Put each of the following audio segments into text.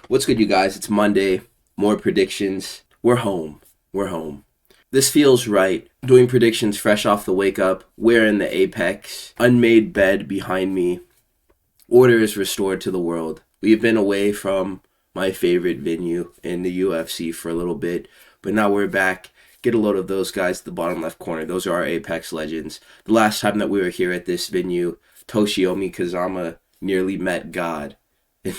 What's good, you guys? It's Monday. More predictions. We're home. We're home. This feels right. Doing predictions fresh off the wake up. We're in the apex. Unmade bed behind me. Order is restored to the world. We've been away from my favorite venue in the UFC for a little bit, but now we're back. Get a load of those guys at the bottom left corner. Those are our Apex legends. The last time that we were here at this venue, Toshiomi Kazama nearly met God. And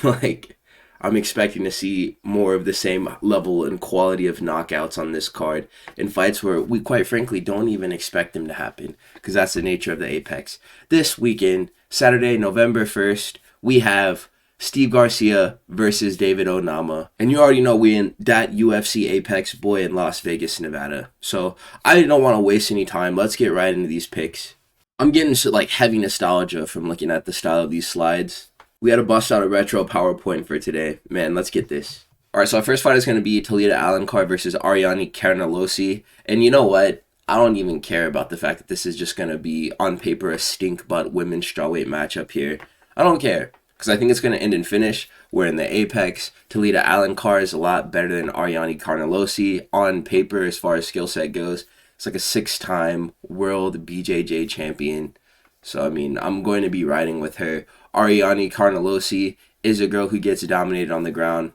I'm expecting to see more of the same level and quality of knockouts on this card in fights where we quite frankly don't even expect them to happen, because that's the nature of the Apex. This weekend, Saturday, November 1st, we have Steve Garcia versus David Onama. And you already know we in that UFC Apex boy in Las Vegas, Nevada. So I don't want to waste any time. Let's get right into these picks. I'm getting heavy nostalgia from looking at the style of these slides. We had to bust out a retro PowerPoint for today. Man, let's get this. Alright, so our first fight is going to be Talita Alencar versus Arianne Carnelossi. And you know what? I don't even care about the fact that this is just going to be, on paper, a stink-butt women's strawweight matchup here. I don't care, because I think it's going to end in finish. We're in the Apex. Talita Alencar is a lot better than Arianne Carnelossi on paper as far as skill set goes. It's like a 6-time world BJJ champion. So, I'm going to be riding with her. Arianne Carnelossi is a girl who gets dominated on the ground,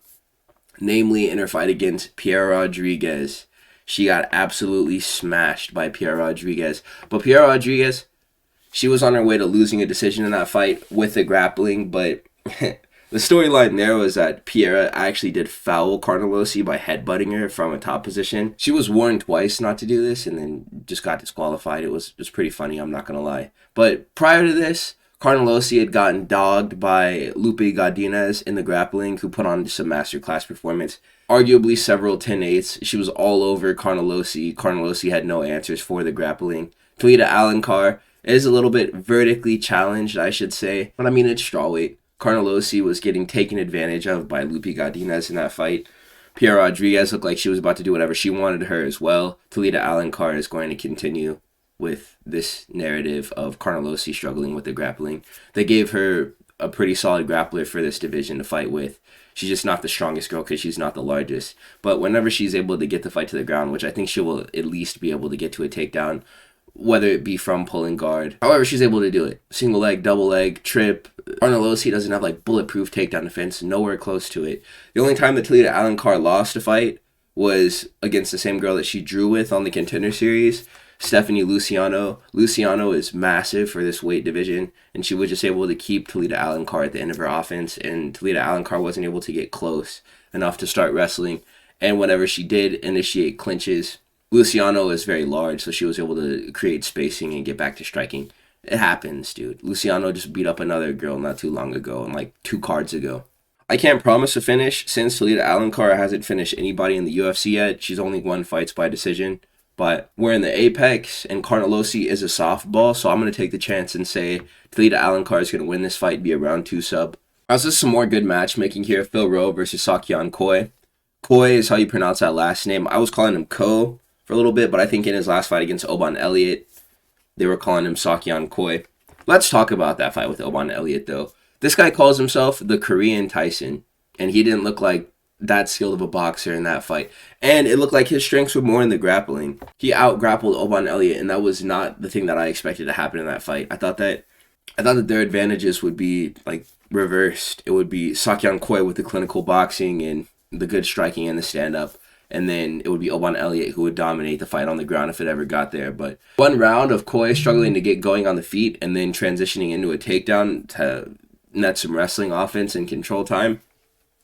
namely in her fight against Pierre Rodriguez. She got absolutely smashed by Pierre Rodriguez. But Pierre Rodriguez, she was on her way to losing a decision in that fight with the grappling, but the storyline there was that Pierre actually did foul Carnelossi by headbutting her from a top position. She was warned twice not to do this and then just got disqualified. It was pretty funny, I'm not going to lie. But prior to this, Carnelossi had gotten dogged by Lupe Godinez in the grappling, who put on some masterclass performance. Arguably several 10-8s. She was all over Carnelossi. Carnelossi had no answers for the grappling. Talita Alencar is a little bit vertically challenged, I should say. But it's strawweight. Carnelossi was getting taken advantage of by Lupe Godinez in that fight. Pierre Rodriguez looked like she was about to do whatever she wanted to her as well. Talita Alencar is going to continue with this narrative of Carnelossi struggling with the grappling. They gave her a pretty solid grappler for this division to fight with. She's just not the strongest girl because she's not the largest. But whenever she's able to get the fight to the ground, which I think she will at least be able to get to a takedown, whether it be from pulling guard. However, she's able to do it. Single leg, double leg, trip. Carnelossi doesn't have bulletproof takedown defense, nowhere close to it. The only time that Talita Alencar lost a fight was against the same girl that she drew with on the Contender Series, Stephanie Luciano. Luciano is massive for this weight division, and she was just able to keep Talita Alencar at the end of her offense, and Talita Alencar wasn't able to get close enough to start wrestling. And whenever she did initiate clinches, Luciano is very large, so she was able to create spacing and get back to striking. It happens, dude. Luciano just beat up another girl not too long ago, and 2 cards ago. I can't promise a finish since Talita Alencar hasn't finished anybody in the UFC yet. She's only won fights by decision. But we're in the Apex, and Carnelossi is a softball, so I'm going to take the chance and say Talita Alencar is going to win this fight and be a round 2 sub. Also, some more good matchmaking here. Phil Rowe versus Seokhyeon Koi. Koi is how you pronounce that last name. I was calling him Ko for a little bit, but I think in his last fight against Oban Elliott, they were calling him Seokhyeon Koi. Let's talk about that fight with Oban Elliott, though. This guy calls himself the Korean Tyson, and he didn't look like that skilled of a boxer in that fight. And it looked like his strengths were more in the grappling. He out-grappled Oban Elliott, and that was not the thing that I expected to happen in that fight. I thought that their advantages would be reversed. It would be Seokhyeon Koi with the clinical boxing and the good striking and the stand-up. And then it would be Oban Elliott who would dominate the fight on the ground if it ever got there. But one round of Koi struggling to get going on the feet and then transitioning into a takedown to net some wrestling offense and control time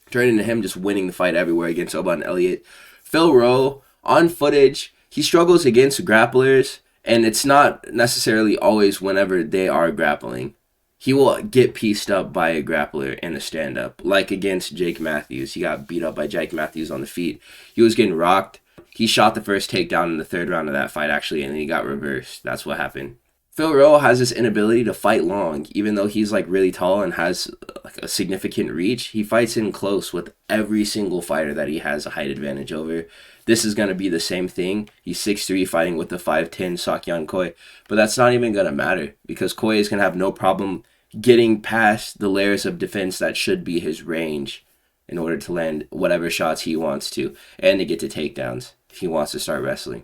turned into him just winning the fight everywhere against Oban Elliott. Phil Rowe, on footage, he struggles against grapplers, and it's not necessarily always whenever they are grappling. He will get pieced up by a grappler in a stand-up, like against Jake Matthews. He got beat up by Jake Matthews on the feet. He was getting rocked. He shot the first takedown in the 3rd round of that fight, actually, and then he got reversed. That's what happened. Phil Rowe has this inability to fight long, even though he's really tall and has a significant reach. He fights in close with every single fighter that he has a height advantage over. This is going to be the same thing. He's 6'3", fighting with the 5'10" Seokhyeon Koi, but that's not even going to matter because Koi is going to have no problem getting past the layers of defense that should be his range in order to land whatever shots he wants to, and to get to takedowns if he wants to start wrestling.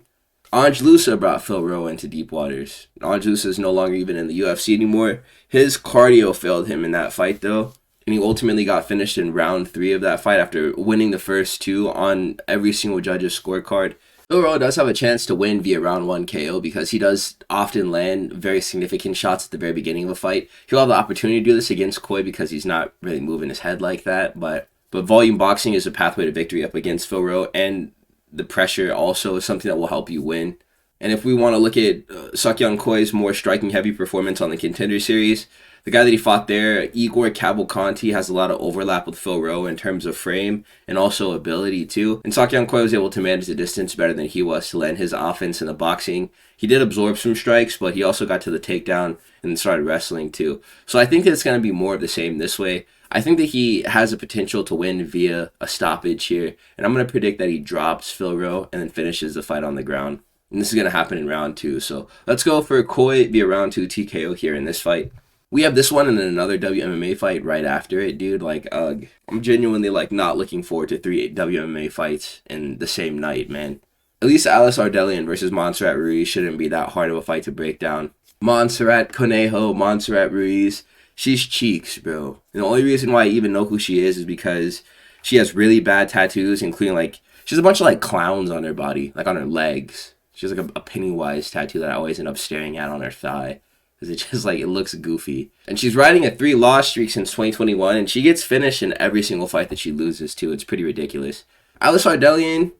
Angelusa brought Phil Rowe into deep waters. Angelusa is no longer even in the UFC anymore. His cardio failed him in that fight, though, and he ultimately got finished in round 3 of that fight after winning the first 2 on every single judge's scorecard. Phil Rowe does have a chance to win via round 1 KO because he does often land very significant shots at the very beginning of a fight. He'll have the opportunity to do this against Coy because he's not really moving his head like that, but volume boxing is a pathway to victory up against Phil Rowe, and the pressure also is something that will help you win. And if we want to look at Seokhyeon Koi's more striking heavy performance on the Contender Series, the guy that he fought there, Igor Cavalcanti, has a lot of overlap with Phil Rowe in terms of frame and also ability too. And Seokhyeon Koi was able to manage the distance better than he was to land his offense in the boxing. He did absorb some strikes, but he also got to the takedown and started wrestling too. So I think that it's going to be more of the same this way. I think that he has a potential to win via a stoppage here, and I'm going to predict that he drops Phil Rowe and then finishes the fight on the ground. And this is going to happen in round 2. So let's go for Koi via round 2 TKO here in this fight. We have this one and then another WMMA fight right after it, dude. Like, I'm genuinely, not looking forward to 3 WMMA fights in the same night, man. At least Ardelean versus Monserrat Ruiz shouldn't be that hard of a fight to break down. Monserrat, Conejo, Monserrat Ruiz. She's cheeks, bro. And the only reason why I even know who she is because she has really bad tattoos, including, she has a bunch of, clowns on her body, on her legs. She has, a Pennywise tattoo that I always end up staring at on her thigh. Because it just, it looks goofy. And she's riding a 3-loss streak since 2021, and she gets finished in every single fight that she loses to. It's pretty ridiculous. Ardelean,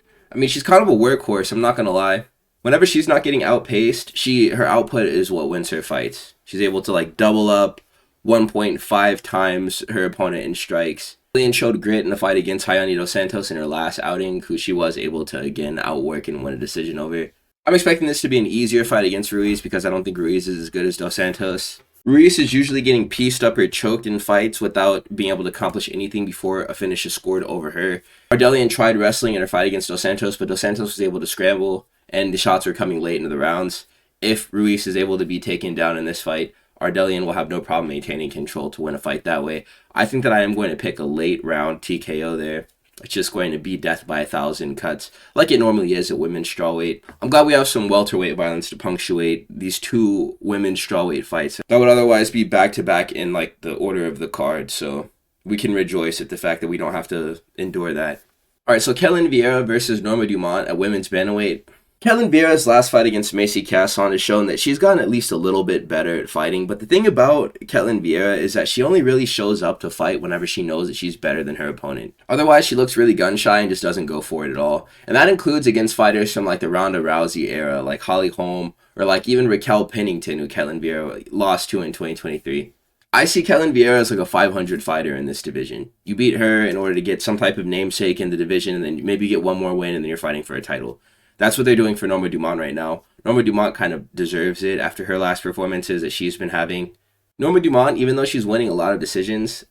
she's kind of a workhorse, I'm not going to lie. Whenever she's not getting outpaced, her output is what wins her fights. She's able to, double up 1.5 times her opponent in strikes. Ardelean showed grit in the fight against Hayani Dos Santos in her last outing, who she was able to, again, outwork and win a decision over. I'm expecting this to be an easier fight against Ruiz because I don't think Ruiz is as good as Dos Santos. Ruiz is usually getting pieced up or choked in fights without being able to accomplish anything before a finish is scored over her. Ardelean tried wrestling in her fight against Dos Santos, but Dos Santos was able to scramble, and the shots were coming late into the rounds. If Ruiz is able to be taken down in this fight, Ardelean will have no problem maintaining control to win a fight that way. I think that I am going to pick a late round TKO there. It's just going to be death by 1,000 cuts, like it normally is at women's strawweight. I'm glad we have some welterweight violence to punctuate these 2 women's strawweight fights that would otherwise be back-to-back in, the order of the card, so we can rejoice at the fact that we don't have to endure that. Alright, so Ketlen Viera versus Norma Dumont at women's bantamweight. Ketlen Viera's last fight against Macy Casson has shown that she's gotten at least a little bit better at fighting, but the thing about Ketlen Viera is that she only really shows up to fight whenever she knows that she's better than her opponent. Otherwise, she looks really gun-shy and just doesn't go for it at all. And that includes against fighters from the Ronda Rousey era, like Holly Holm, or even Raquel Pennington, who Ketlen Viera lost to in 2023. I see Ketlen Viera as a 500 fighter in this division. You beat her in order to get some type of namesake in the division, and then maybe get one more win, and then you're fighting for a title. That's what they're doing for Norma Dumont right now. Norma Dumont kind of deserves it after her last performances that she's been having. Norma Dumont, even though she's winning a lot of decisions,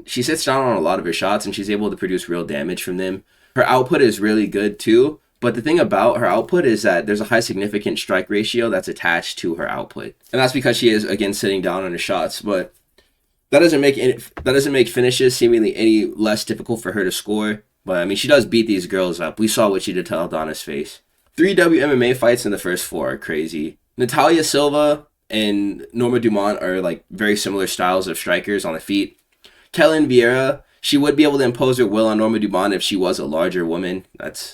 she sits down on a lot of her shots and she's able to produce real damage from them. Her output is really good too, but the thing about her output is that there's a high significant strike ratio that's attached to her output. And that's because she is, again, sitting down on her shots, but that doesn't make finishes seemingly any less difficult for her to score. But, she does beat these girls up. We saw what she did to Aldana's face. 3 WMMA fights in the first 4 are crazy. Natalia Silva and Norma Dumont are very similar styles of strikers on the feet. Ketlen Viera, she would be able to impose her will on Norma Dumont if she was a larger woman.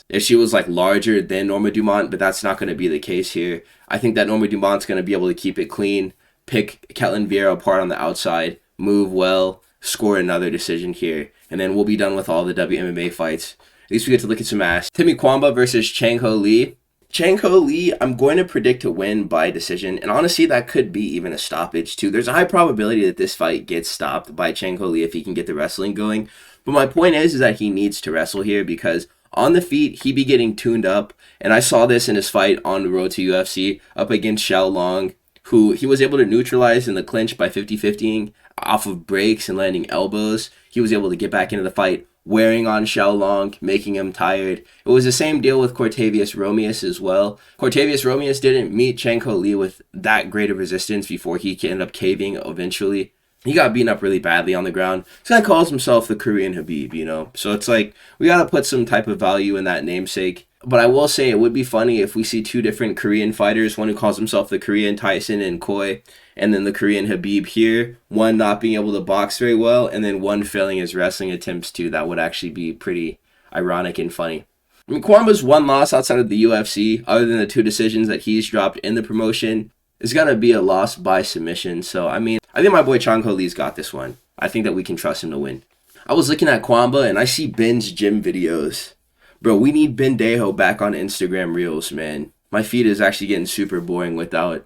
If she was larger than Norma Dumont, but that's not going to be the case here. I think that Norma Dumont's going to be able to keep it clean, pick Ketlen Viera apart on the outside, move well, score another decision here, and then we'll be done with all the WMMA fights. At least we get to look at some ass. Timmy Cuamba versus Changho Lee. Changho Lee, I'm going to predict to win by decision, and honestly, that could be even a stoppage too. There's a high probability that this fight gets stopped by Changho Lee if he can get the wrestling going. But my point is that he needs to wrestle here because on the feet, he be getting tuned up, and I saw this in his fight on the road to UFC up against Xiao Long, who he was able to neutralize in the clinch by 50-50ing off of breaks and landing elbows. He was able to get back into the fight, wearing on Xiao Long, making him tired. It was the same deal with Cortavius Romeus as well. Cortavius Romeus didn't meet Changho Lee with that great of resistance before he ended up caving eventually. He got beaten up really badly on the ground. This guy calls himself the Korean Khabib, you know? So it's like, we gotta put some type of value in that namesake. But I will say it would be funny if we see two different Korean fighters, one who calls himself the Korean Tyson and Koi, and then the Korean Khabib here, one not being able to box very well, and then one failing his wrestling attempts too. That would actually be pretty ironic and funny. I mean, Cuamba's one loss outside of the UFC, other than the 2 decisions that he's dropped in the promotion, is going to be a loss by submission. So, I mean, I think my boy Changho Lee's got this one. I think that we can trust him to win. I was looking at Cuamba, and I see Ben's gym videos. Bro, we need Ben Dejo back on Instagram Reels, man. My feed is actually getting super boring without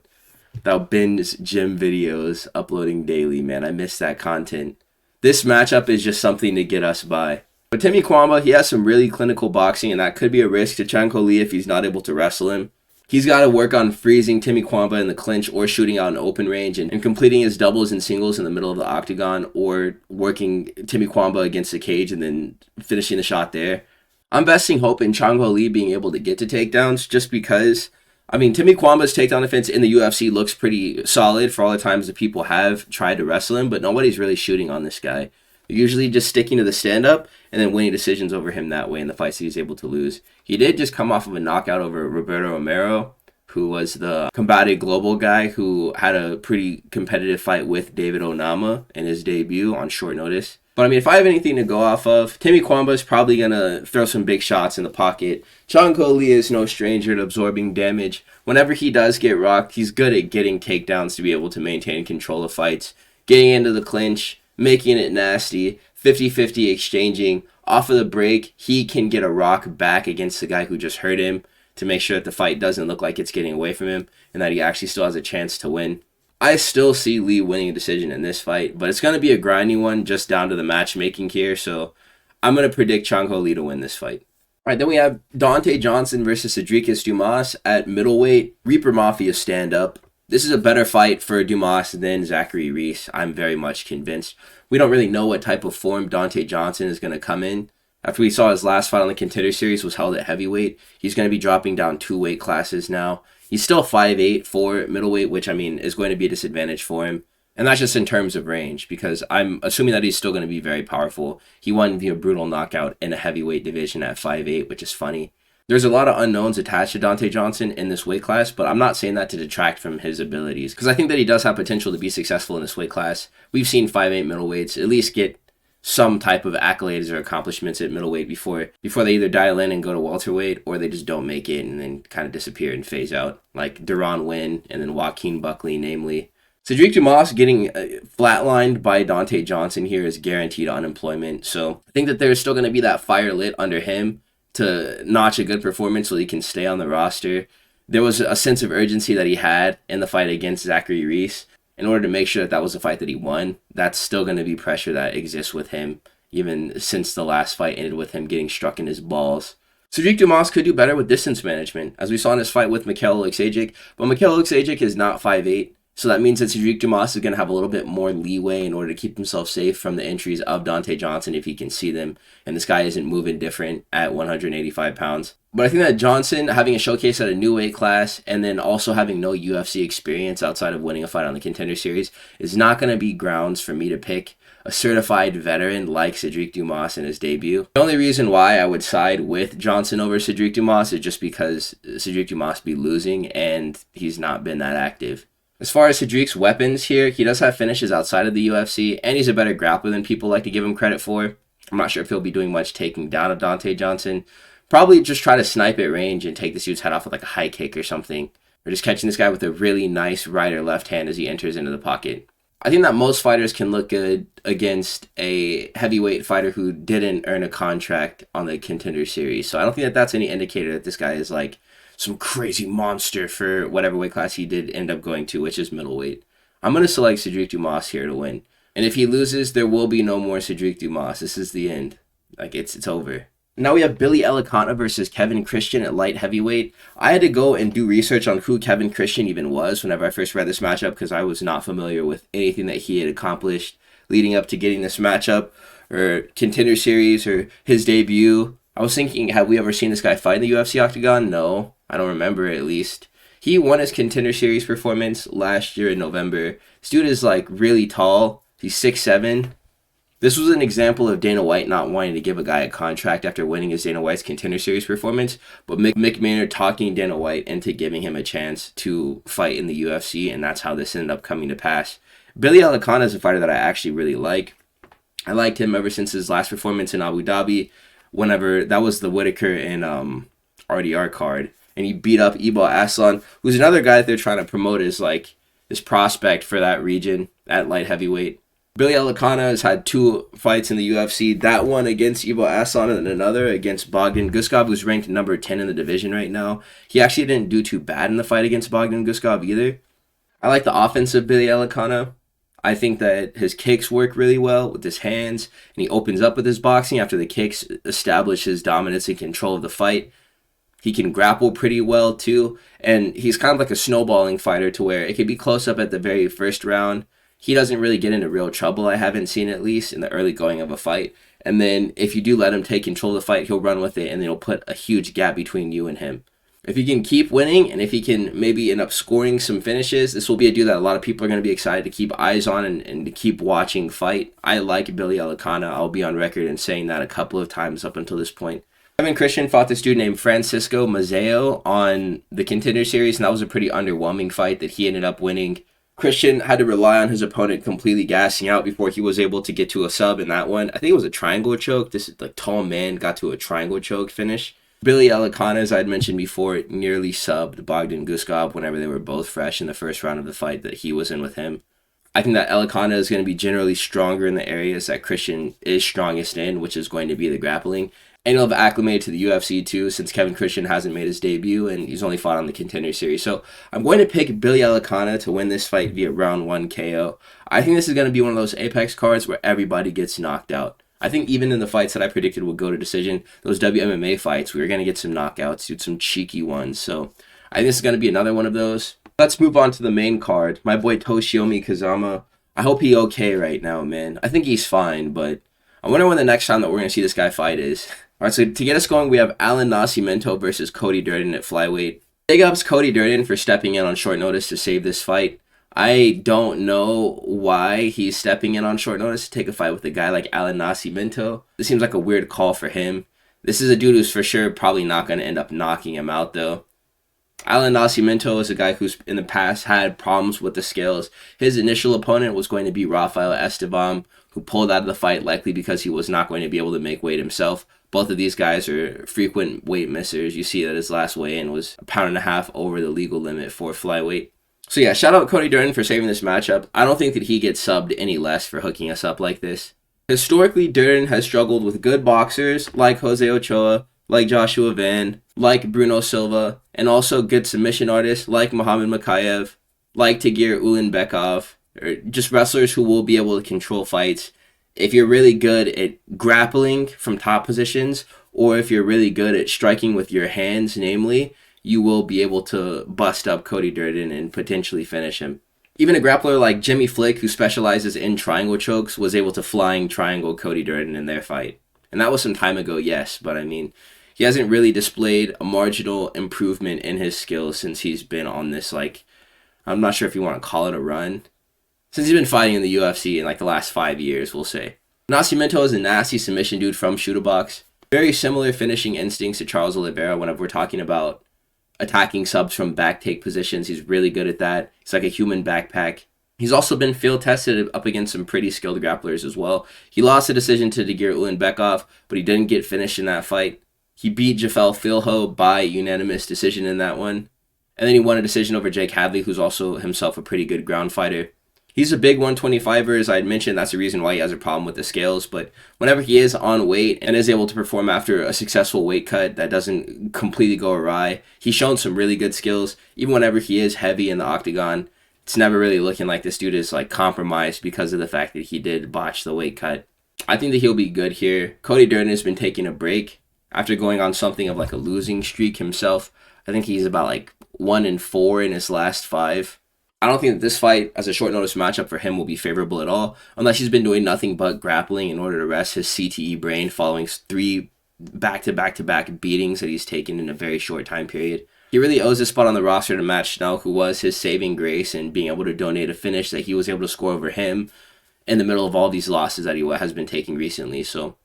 Ben's gym videos uploading daily, man. I miss that content. This matchup is just something to get us by. But Timmy Cuamba, he has some really clinical boxing, and that could be a risk to Changho Lee if he's not able to wrestle him. He's got to work on freezing Timmy Cuamba in the clinch or shooting out in open range and completing his doubles and singles in the middle of the octagon, or working Timmy Cuamba against the cage and then finishing the shot there. I'm besting hope in Changho Lee being able to get to takedowns just because, I mean, Timmy Kwamba's takedown defense in the UFC looks pretty solid for all the times that people have tried to wrestle him, but nobody's really shooting on this guy. They're usually just sticking to the stand-up and then winning decisions over him that way in the fights that he's able to lose. He did just come off of a knockout over Roberto Romero, who was the Combate Global guy who had a pretty competitive fight with David Onama in his debut on short notice. But I mean, if I have anything to go off of, Timmy Kwamba is probably going to throw some big shots in the pocket. Changho Lee is no stranger to absorbing damage. Whenever he does get rocked, he's good at getting takedowns to be able to maintain control of fights, getting into the clinch, making it nasty, 50-50 exchanging. Off of the break, he can get a rock back against the guy who just hurt him to make sure that the fight doesn't look like it's getting away from him and that he actually still has a chance to win. I still see Lee winning a decision in this fight, but it's going to be a grinding one just down to the matchmaking here, so I'm going to predict Changho Lee to win this fight. All right, then we have Donte Johnson versus Sedriques Dumas at middleweight. Reaper Mafia stand-up. This is a better fight for Dumas than Zachary Ruiz. I'm very much convinced. We don't really know what type of form Donte Johnson is going to come in. After we saw his last fight on the Contender Series was held at heavyweight, he's going to be dropping down 2 weight classes now. He's still 5'8" for middleweight, which, I mean, is going to be a disadvantage for him. And that's just in terms of range, because I'm assuming that he's still going to be very powerful. He won via brutal knockout in a heavyweight division at 5'8", which is funny. There's a lot of unknowns attached to Donte Johnson in this weight class, but I'm not saying that to detract from his abilities, because I think that he does have potential to be successful in this weight class. We've seen 5'8" middleweights at least get some type of accolades or accomplishments at middleweight before they either dial in and go to welterweight, or they just don't make it and then kind of disappear and phase out, like Duran Wynn and then Joaquin Buckley, namely. Sedriques Dumas getting flatlined by Donte Johnson here is guaranteed unemployment, so I think that there's still going to be that fire lit under him to notch a good performance so he can stay on the roster. There was a sense of urgency that he had in the fight against Zachary Ruiz in order to make sure that that was a fight that he won. That's still going to be pressure that exists with him, even since the last fight ended with him getting struck in his balls. Sedriques Dumas could do better with distance management, as we saw in his fight with Mikhail Oleksiejczuk, but Mikhail Oleksiejczuk is not 5'8", so that means that Sedriques Dumas is going to have a little bit more leeway in order to keep himself safe from the entries of Donte Johnson if he can see them, and this guy isn't moving different at 185 pounds. But I think that Johnson having a showcase at a new weight class and then also having no UFC experience outside of winning a fight on the Contender Series is not going to be grounds for me to pick a certified veteran like Sedriques Dumas in his debut. The only reason why I would side with Johnson over Sedriques Dumas is just because Sedriques Dumas be losing and he's not been that active. As far as Sedriques' weapons here, he does have finishes outside of the UFC, and he's a better grappler than people like to give him credit for. I'm not sure if he'll be doing much taking down of Donte Johnson. Probably just try to snipe at range and take this dude's head off with like a high kick or something. Or just catching this guy with a really nice right or left hand as he enters into the pocket. I think that most fighters can look good against a heavyweight fighter who didn't earn a contract on the Contender Series. So I don't think that that's any indicator that this guy is like some crazy monster for whatever weight class he did end up going to, which is middleweight. I'm going to select Sedriques Dumas here to win. And if he loses, there will be no more Sedriques Dumas. This is the end. Like, it's over. Now we have Billy Elekana versus Kevin Christian at light heavyweight. I had to go and do research on who Kevin Christian even was whenever I first read this matchup, because I was not familiar with anything that he had accomplished leading up to getting this matchup or Contender Series or his debut. I was thinking, have we ever seen this guy fight in the UFC octagon? No, I don't remember at least. He won his Contender Series performance last year in November. This dude is like really tall, He's 6'7". This was an example of Dana White not wanting to give a guy a contract after winning his Dana White's Contender Series performance, but Mick Maynard talking Dana White into giving him a chance to fight in the UFC, and that's how this ended up coming to pass. Billy Elekana is a fighter that I actually really like. I liked him ever since his last performance in Abu Dhabi, whenever that was the Whitaker and RDR card, and he beat up Ebal Aslan, who's another guy that they're trying to promote as like this prospect for that region at light heavyweight. Billy Elekana has had 2 fights in the UFC, that one against Ebal Aslan and another against Bogdan Guskov, who's ranked number 10 in the division right now. He actually didn't do too bad in the fight against Bogdan Guskov either. I like the offense of Billy Elekana. I think that his kicks work really well with his hands, and he opens up with his boxing after the kicks establish his dominance and control of the fight. He can grapple pretty well too, and he's kind of like a snowballing fighter to where it could be close up at the very first round. He doesn't really get into real trouble, I haven't seen at least, in the early going of a fight. And then if you do let him take control of the fight, he'll run with it, and then he'll put a huge gap between you and him. If he can keep winning, and if he can maybe end up scoring some finishes, this will be a dude that a lot of people are going to be excited to keep eyes on and to keep watching fight. I like Billy Elekana. I'll be on record in saying that a couple of times up until this point. Kevin Christian fought this dude named Francisco Mazzeo on the Contender Series, and that was a pretty underwhelming fight that he ended up winning. Christian had to rely on his opponent completely gassing out before he was able to get to a sub in that one. I think it was a triangle choke. This like tall man got to a triangle choke finish. Billy Elekana, as I'd mentioned before, nearly subbed Bogdan Guskov whenever they were both fresh in the first round of the fight that he was in with him. I think that Elekana is going to be generally stronger in the areas that Christian is strongest in, which is going to be the grappling. And he'll have acclimated to the UFC too, since Kevin Christian hasn't made his debut and he's only fought on the Contender Series. So I'm going to pick Billy Elekana to win this fight via round 1 KO. I think this is going to be one of those Apex cards where everybody gets knocked out. I think even in the fights that I predicted would go to decision, those WMMA fights, we were going to get some knockouts, dude, some cheeky ones. So I think this is going to be another one of those. Let's move on to the main card. My boy Toshiomi Kazama. I hope he's okay right now, man. I think he's fine, but I wonder when the next time that we're going to see this guy fight is. All right, so to get us going, we have Allan Nascimento versus Cody Durden at flyweight. Big ups Cody Durden for stepping in on short notice to save this fight. I don't know why he's stepping in on short notice to take a fight with a guy like Allan Nascimento. This seems like a weird call for him. This is a dude who's for sure probably not going to end up knocking him out, though. Allan Nascimento is a guy who's in the past had problems with the scales. His initial opponent was going to be Rafael Esteban, who pulled out of the fight likely because he was not going to be able to make weight himself. Both of these guys are frequent weight missers. You see that his last weigh-in was 1.5 pounds over the legal limit for flyweight. So yeah, shout out Cody Durden for saving this matchup. I don't think that he gets subbed any less for hooking us up like this. Historically, Durden has struggled with good boxers like Jose Ochoa, like Joshua Van, like Bruno Silva, and also good submission artists like Muhammad Makayev, like Tagir Ulanbekov, or just wrestlers who will be able to control fights. If you're really good at grappling from top positions, or if you're really good at striking with your hands, namely, you will be able to bust up Cody Durden and potentially finish him. Even a grappler like Jimmy Flick, who specializes in triangle chokes, was able to flying triangle Cody Durden in their fight. And that was some time ago, yes, but I mean, he hasn't really displayed a marginal improvement in his skills since he's been on this, like, I'm not sure if you want to call it a run. Since he's been fighting in the UFC in like the last 5 years, we'll say. Nascimento is a nasty submission dude from Shootabox. Very similar finishing instincts to Charles Oliveira whenever we're talking about attacking subs from back take positions. He's really good at that. He's like a human backpack. He's also been field tested up against some pretty skilled grapplers as well. He lost a decision to Tagir Ulanbekov, but he didn't get finished in that fight. He beat Jafel Filho by unanimous decision in that one. And then he won a decision over Jake Hadley, who's also himself a pretty good ground fighter. He's a big 125er, as I had mentioned. That's the reason why he has a problem with the scales. But whenever he is on weight and is able to perform after a successful weight cut that doesn't completely go awry, he's shown some really good skills. Even whenever he is heavy in the octagon, it's never really looking like this dude is like compromised because of the fact that he did botch the weight cut. I think that he'll be good here. Cody Durden has been taking a break after going on something of like a losing streak himself. I think he's about like 1-4 in his last 5. I don't think that this fight, as a short notice matchup for him, will be favorable at all, unless he's been doing nothing but grappling in order to rest his CTE brain following 3 back-to-back beatings that he's taken in a very short time period. He really owes his spot on the roster to Matt Schnell, who was his saving grace in being able to donate a finish that he was able to score over him. in the middle of all these losses that he has been taking recently. So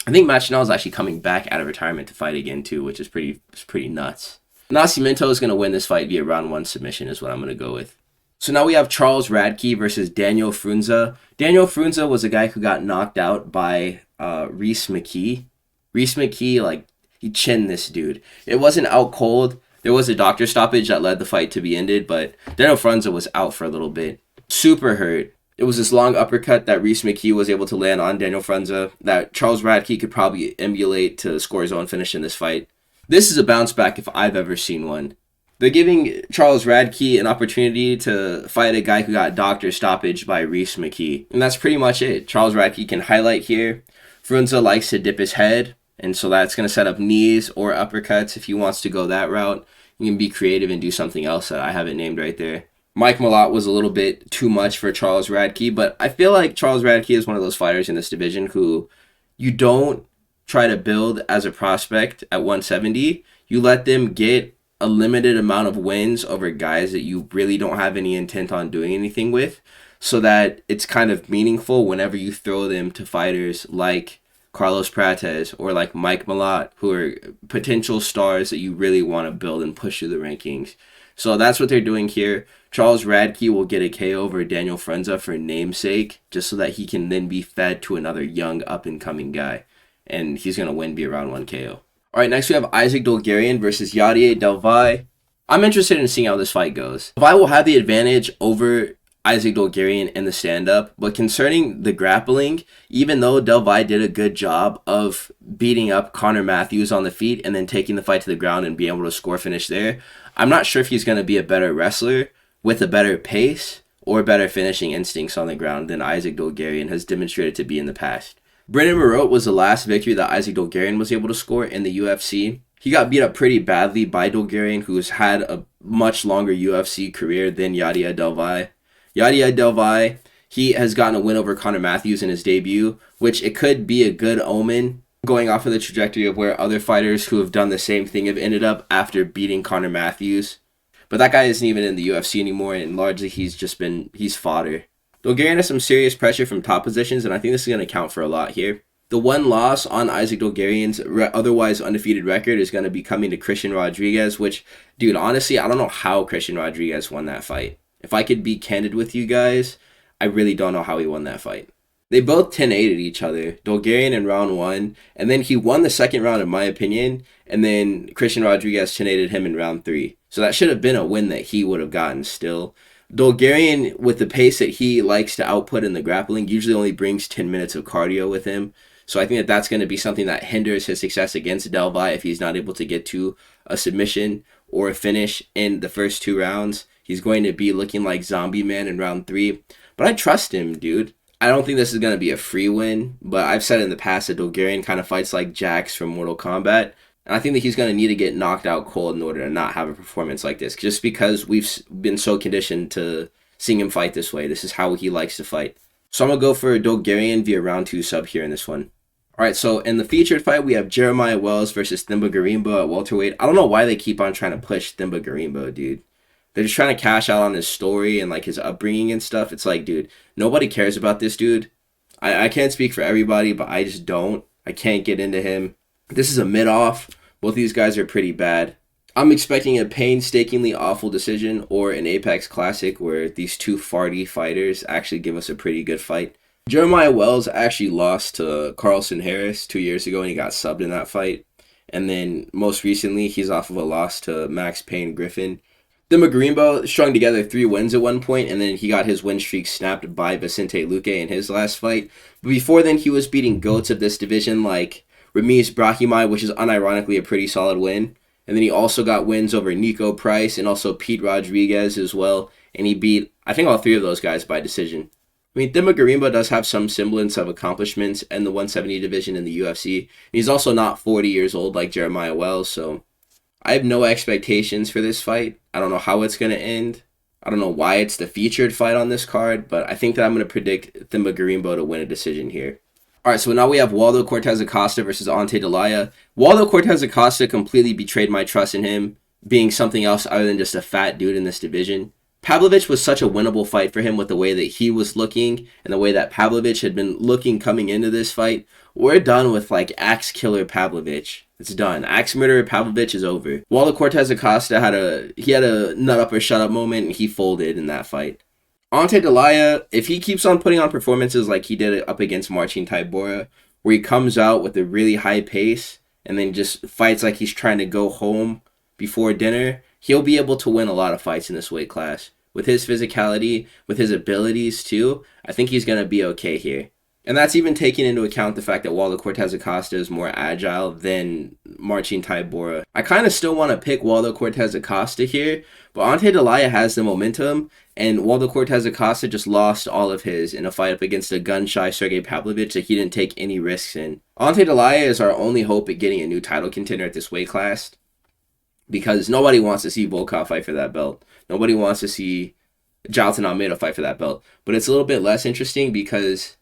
I think Machinal is actually coming back out of retirement to fight again too, which is pretty nuts. Nascimento is going to win this fight via round 1 submission is what I'm going to go with. So now we have Charles Radtke versus Daniel Frunza. Daniel Frunza was a guy who got knocked out by Rhys McKee. Rhys McKee, like, he chinned this dude. It wasn't out cold. There was a doctor stoppage that led the fight to be ended, but Daniel Frunza was out for a little bit. Super hurt. It was this long uppercut that Rhys McKee was able to land on Daniel Frunza that Charles Radtke could probably emulate to score his own finish in this fight. This is a bounce back if I've ever seen one. They're giving Charles Radtke an opportunity to fight a guy who got doctor stoppage by Rhys McKee. And that's pretty much it. Charles Radtke can highlight here. Frunza likes to dip his head, and so that's going to set up knees or uppercuts if he wants to go that route. You can be creative and do something else that I haven't named right there. Mike Malott was a little bit too much for Charles Radtke, but I feel like Charles Radtke is one of those fighters in this division who you don't try to build as a prospect at 170. You let them get a limited amount of wins over guys that you really don't have any intent on doing anything with, so that it's kind of meaningful whenever you throw them to fighters like Carlos Prates or like Mike Malott, who are potential stars that you really want to build and push through the rankings. So that's what they're doing here. Charles Radtke will get a KO over Daniel Frunza for namesake, just so that he can then be fed to another young up-and-coming guy. And he's going to win via round 1 KO. All right, next we have Isaac Dulgarian versus Yadier Del Valle. I'm interested in seeing how this fight goes. Valle will have the advantage over Isaac Dulgarian in the stand-up, but concerning the grappling, even though Del Valle did a good job of beating up Connor Matthews on the feet and then taking the fight to the ground and being able to score finish there, I'm not sure if he's going to be a better wrestler with a better pace or better finishing instincts on the ground than Isaac Dulgarian has demonstrated to be in the past. Brendan Marotte was the last victory that Isaac Dulgarian was able to score in the UFC. He got beat up pretty badly by Dulgarian, who has had a much longer UFC career than Yadier Del Valle. Yadier Del Valle, he has gotten a win over Connor Matthews in his debut, which it could be a good omen going off of the trajectory of where other fighters who have done the same thing have ended up after beating Connor Matthews. But that guy isn't even in the UFC anymore, and largely he's fodder. Dulgarian has some serious pressure from top positions, and I think this is going to count for a lot here. The one loss on Isaac Dulgarian's otherwise undefeated record is going to be coming to Christian Rodriguez, which, dude, honestly, I don't know how Christian Rodriguez won that fight. If I could be candid with you guys, I really don't know how he won that fight. They both 10-8'd each other, Dulgarian in round 1, and then he won the second round in my opinion, and then Christian Rodriguez 10-8'd him in round 3. So that should have been a win that he would have gotten still. Dulgarian, with the pace that he likes to output in the grappling, usually only brings 10 minutes of cardio with him. So I think that that's going to be something that hinders his success against Del Valle if he's not able to get to a submission or a finish in the first 2 rounds. He's going to be looking like Zombie Man in round 3. But I trust him, dude. I don't think this is going to be a free win, but I've said in the past that Dulgarian kind of fights like Jax from Mortal Kombat. And I think that he's going to need to get knocked out cold in order to not have a performance like this. Just because we've been so conditioned to seeing him fight this way. This is how he likes to fight. So I'm going to go for Dulgarian via round 2 sub here in this one. Alright, so in the featured fight, we have Jeremiah Wells versus Themba Gorimbo at welterweight. I don't know why they keep on trying to push Themba Gorimbo, dude. They're just trying to cash out on his story and like his upbringing and stuff. It's like, dude, nobody cares about this dude. I can't speak for everybody, but I just don't. I can't get into him. This is a mid-off. Both these guys are pretty bad. I'm expecting a painstakingly awful decision or an Apex Classic where these two farty fighters actually give us a pretty good fight. Jeremiah Wells actually lost to Carlson Harris 2 years ago and he got subbed in that fight. And then most recently, he's off of a loss to Max Payne Griffin. Themba Gorimbo strung together 3 wins at one point, and then he got his win streak snapped by Vicente Luque in his last fight. But before then, he was beating GOATs of this division like Ramiz Brahimaj, which is unironically a pretty solid win. And then he also got wins over Nico Price and also Pete Rodriguez as well. And he beat, I think, all 3 of those guys by decision. I mean, Themba Gorimbo does have some semblance of accomplishments in the 170 division in the UFC. And he's also not 40 years old like Jeremiah Wells, so I have no expectations for this fight. I don't know how it's going to end. I don't know why it's the featured fight on this card, but I think that I'm going to predict Themba Gorimbo to win a decision here. All right, so now we have Waldo Cortez Acosta versus Ante Delaya. Waldo Cortez Acosta completely betrayed my trust in him being something else other than just a fat dude in this division. Pavlovich was such a winnable fight for him with the way that he was looking and the way that Pavlovich had been looking coming into this fight. We're done with like Axe Killer Pavlovich. It's done. Axe Murderer Pavlovich is over. Waldo Cortez Acosta had a nut up or shut up moment and he folded in that fight. Ante Delaya, if he keeps on putting on performances like he did up against Marcin Tybura, where he comes out with a really high pace and then just fights like he's trying to go home before dinner, he'll be able to win a lot of fights in this weight class. With his physicality, with his abilities too, I think he's going to be okay here. And that's even taking into account the fact that Waldo Cortez Acosta is more agile than Marcin Tybura. I kind of still want to pick Waldo Cortez Acosta here, but Ante Delaya has the momentum, and Waldo Cortez Acosta just lost all of his in a fight up against a gun-shy Sergey Pavlovich that he didn't take any risks in. Ante Delaya is our only hope at getting a new title contender at this weight class, because nobody wants to see Volkov fight for that belt. Nobody wants to see Jailton Almeida fight for that belt. But it's a little bit less interesting because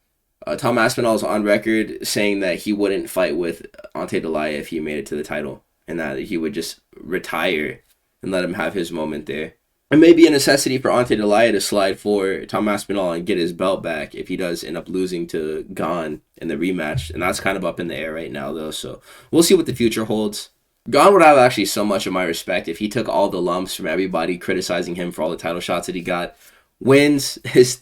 Tom Aspinall is on record saying that he wouldn't fight with Ante Delaya if he made it to the title, and that he would just retire and let him have his moment there. It may be a necessity for Ante Delaya to slide for Tom Aspinall and get his belt back if he does end up losing to Gane in the rematch, and that's kind of up in the air right now, though, so we'll see what the future holds. Gane would have actually so much of my respect if he took all the lumps from everybody criticizing him for all the title shots that he got, wins his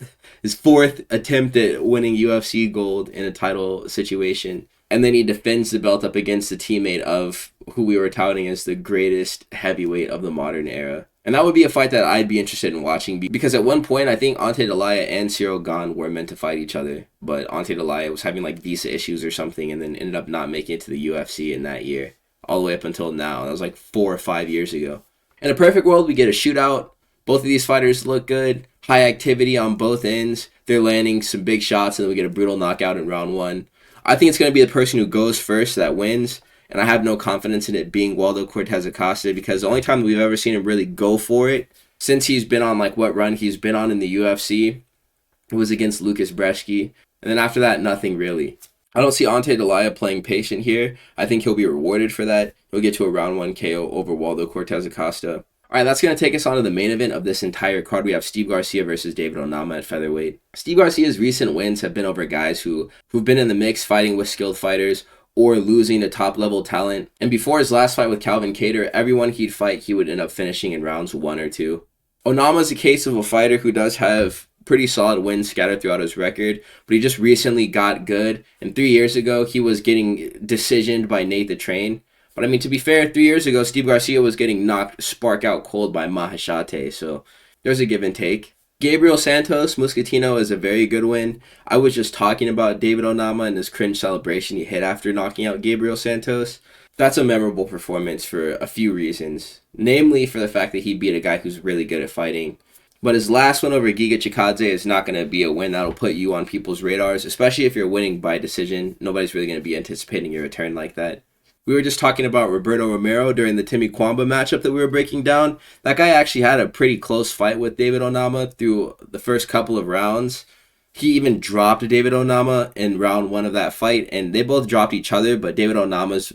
fourth attempt at winning UFC gold in a title situation, and then he defends the belt up against the teammate of who we were touting as the greatest heavyweight of the modern era. And that would be a fight that I'd be interested in watching, because at one point I think Ante Delaya and Cyril Gane were meant to fight each other, but Ante Delaya was having like visa issues or something and then ended up not making it to the UFC in that year, all the way up until now. That was like 4 or 5 years ago. In a perfect world, we get a shootout. Both of these fighters look good. High activity on both ends. They're landing some big shots, and then we get a brutal knockout in round 1. I think it's going to be the person who goes first that wins, and I have no confidence in it being Waldo Cortez Acosta, because the only time we've ever seen him really go for it since he's been on like what run he's been on in the UFC, it was against Lucas Brzeski. And then after that, nothing really. I don't see Ante Delaya playing patient here. I think he'll be rewarded for that. He'll get to a round 1 KO over Waldo Cortez Acosta. All right, that's going to take us on to the main event of this entire card. We have Steve Garcia versus David Onama at featherweight. Steve Garcia's recent wins have been over guys who've been in the mix fighting with skilled fighters or losing to top-level talent. And before his last fight with Calvin Kattar, everyone he'd fight, he would end up finishing in rounds 1 or 2. Onama's a case of a fighter who does have pretty solid wins scattered throughout his record, but he just recently got good. And 3 years ago, he was getting decisioned by Nate the Train. But I mean, to be fair, 3 years ago, Steve Garcia was getting knocked spark out cold by Mahashate, so there's a give and take. Gabriel Santos Muscatino is a very good win. I was just talking about David Onama and his cringe celebration he hit after knocking out Gabriel Santos. That's a memorable performance for a few reasons, namely for the fact that he beat a guy who's really good at fighting. But his last one over Giga Chikadze is not going to be a win that'll put you on people's radars, especially if you're winning by decision. Nobody's really going to be anticipating your return like that. We were just talking about Roberto Romero during the Timmy Cuamba matchup that we were breaking down. That guy actually had a pretty close fight with David Onama through the first couple of rounds. He even dropped David Onama in round 1 of that fight, and they both dropped each other, but David Onama's,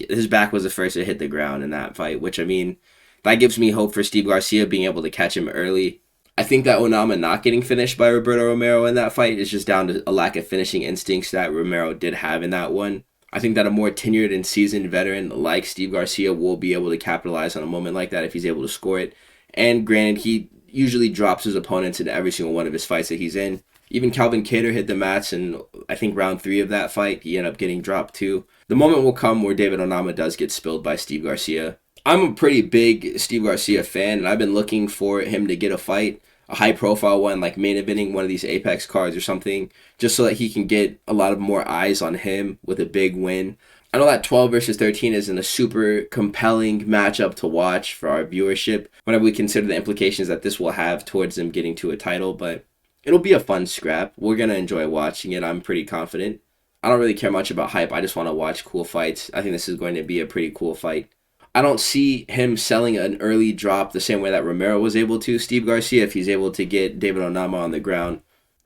his back was the first to hit the ground in that fight, which, I mean, that gives me hope for Steve Garcia being able to catch him early. I think that Onama not getting finished by Roberto Romero in that fight is just down to a lack of finishing instincts that Romero did have in that one. I think that a more tenured and seasoned veteran like Steve Garcia will be able to capitalize on a moment like that if he's able to score it. And granted, he usually drops his opponents in every single one of his fights that he's in. Even Calvin Kattar hit the mats in, I think, round 3 of that fight. He ended up getting dropped too. The moment will come where David Onama does get spilled by Steve Garcia. I'm a pretty big Steve Garcia fan, and I've been looking for him to get a fight, a high-profile one, like main eventing one of these Apex cards or something, just so that he can get a lot of more eyes on him with a big win. I know that 12 versus 13 isn't a super compelling matchup to watch for our viewership, whenever we consider the implications that this will have towards them getting to a title, but it'll be a fun scrap. We're going to enjoy watching it, I'm pretty confident. I don't really care much about hype, I just want to watch cool fights. I think this is going to be a pretty cool fight. I don't see him selling an early drop the same way that Romero was able to, Steve Garcia, if he's able to get David Onama on the ground.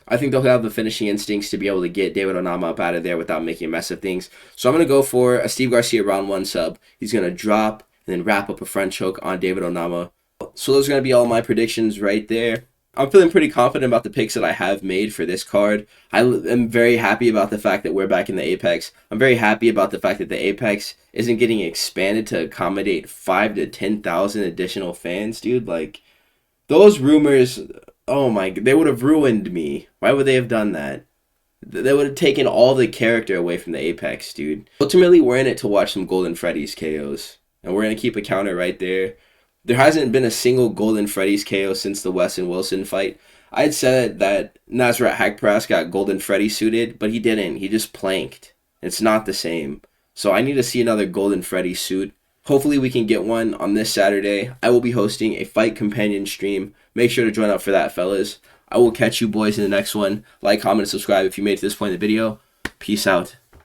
I think they'll have the finishing instincts to be able to get David Onama up out of there without making a mess of things. So I'm going to go for a Steve Garcia round 1 sub. He's going to drop and then wrap up a front choke on David Onama. So those are going to be all my predictions right there. I'm feeling pretty confident about the picks that I have made for this card. I am very happy about the fact that we're back in the Apex. I'm very happy about the fact that the Apex isn't getting expanded to accommodate 5 to 10,000 additional fans, dude. Like, those rumors, oh my, they would have ruined me. Why would they have done that? They would have taken all the character away from the Apex, dude. Ultimately, we're in it to watch some Golden Freddy's KOs. And we're going to keep a counter right there. There hasn't been a single Golden Freddy's KO since the Wes and Wilson fight. I'd said that Nasrat Haqparast got Golden Freddy suited, but he didn't. He just planked. It's not the same. So I need to see another Golden Freddy suit. Hopefully we can get one on this Saturday. I will be hosting a fight companion stream. Make sure to join up for that, fellas. I will catch you boys in the next one. Like, comment, and subscribe if you made it to this point in the video. Peace out.